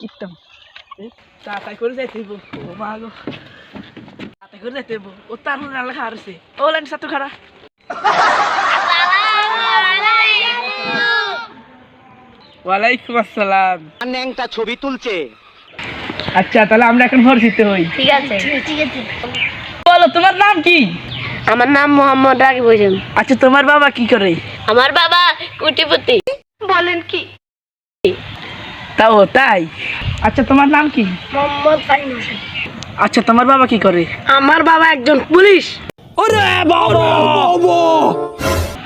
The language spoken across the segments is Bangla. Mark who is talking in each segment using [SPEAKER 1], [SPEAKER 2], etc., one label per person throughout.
[SPEAKER 1] কিতাম তাই করে যাইতে হইব ও মা গো তাই করে যাইতে হইব ও তার নালা খারাছে ও লাইন সাথে খারা ওয়ালাইকুম আসসালাম
[SPEAKER 2] ন্যাংটা ছবি তুলছে।
[SPEAKER 1] আচ্ছা তাহলে আমরা এখন ভর্তিতে হই।
[SPEAKER 3] ঠিক আছে
[SPEAKER 1] বলো তোমার নাম কি?
[SPEAKER 3] আমার নাম মোহাম্মদ রাকিব হোসেন।
[SPEAKER 1] আচ্ছা তোমার বাবা কি করে?
[SPEAKER 3] আমার বাবা কোটিপতি। বলেন কি?
[SPEAKER 1] তাও তাই। আচ্ছা তোমার নাম কি?
[SPEAKER 3] মোহাম্মদ ফাহিম হোসেন।
[SPEAKER 1] আচ্ছা তোমার বাবা কি করে?
[SPEAKER 3] আমার বাবা একজন পুলিশ।
[SPEAKER 1] ওরে বাবা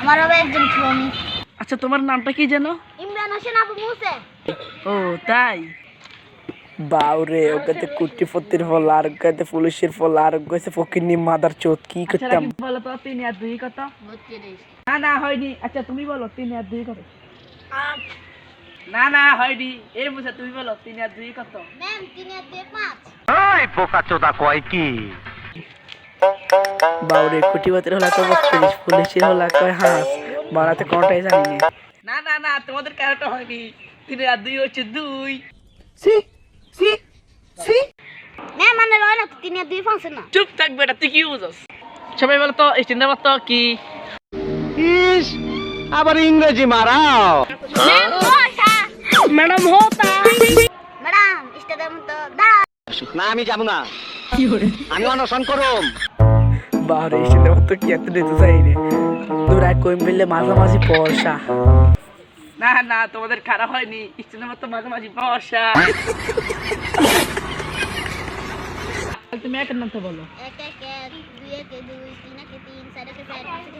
[SPEAKER 3] আমার বাবা একজন শ্রমিক।
[SPEAKER 1] আচ্ছা তোমার নামটা কি যেন?
[SPEAKER 3] ইমরান হোসেন আবু মুসা।
[SPEAKER 1] ও তাই। বাউরে ওকে কুটিপতির ফল আর ওকে পুলিশের ফল আর ওকে ফকিনি মাদার চোদ কি করতাম। বলো তো 3 আর 2 কত? 32। না না হয়নি। আচ্ছা তুমি বলো 3 আর 2 কত?
[SPEAKER 3] 8।
[SPEAKER 1] না না হয়নি। এই মুসা তুমি বলো 3 আর 2 কত?
[SPEAKER 3] ম্যাম 3 আর 2 5।
[SPEAKER 2] এই বোকাচোদা কয় কি?
[SPEAKER 1] বাউরে কুটিপতির হলা তো 32, পুলিশের হলা কয় হাঁস। বাড়াতে কোনটাই জানি না। না না না তোমাদের কারোটা হয়নি। 3 আর 2 হচ্ছে 2। সি সি সি
[SPEAKER 3] ম্যাম মানে রয় না 3 আর 2 5 না।
[SPEAKER 1] চুপ থাক বেটা তুই কি বুঝছস? সবাই বলো তো স্ট্যান্ডার্ড তো কি?
[SPEAKER 2] ইস আবার ইংরেজি মারাও।
[SPEAKER 3] ম্যাম পয়সা।
[SPEAKER 1] ম্যাডাম হোতা।
[SPEAKER 3] ম্যাডাম স্টেডিয়াম তো দাঁড়া।
[SPEAKER 2] না আমি যাব না, আমি অনশন করুম।
[SPEAKER 1] বারে স্ট্যান্ডার্ড তো কি এত দিতে চাই রে। তোরা কই মিললে মাঝামাঝি পয়সা। না না তোমাদের খারাপ হয়নি। স্ট্যান্ডার্ড তো মাঝামাঝি পয়সা। তুমি এক নাম তো বলো।
[SPEAKER 3] 1 1 2 1 2 3 1 3 4 1 4 5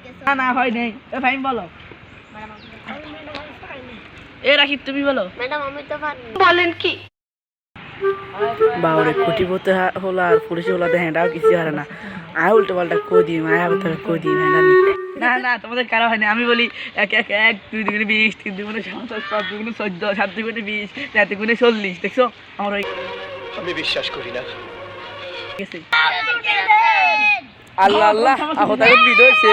[SPEAKER 3] 6
[SPEAKER 1] না না হয় নাই। এ ফাইন বলো। এ রাকিব তুমি বলো।
[SPEAKER 3] ম্যাডাম আমি তো পারি। বলেন কি?
[SPEAKER 1] বাউরে কুটিপতি হলো আর পুলিশ হলো দেখেনটাও কিছু হারে না। আয় উল্টো পাল্টা কই দিই মায়া কথা কই দিই না না তোমাদের কারো হয়নি। আমি বলি 1 1 1 2 2 20 3 2 27 5 2 14 7 2 20 4 2 40 দেখছো আমার ওই
[SPEAKER 2] আমি বিশ্বাস করি না।
[SPEAKER 1] গেছে। আল্লাহ আল্লাহ আহত বিদ হইছে।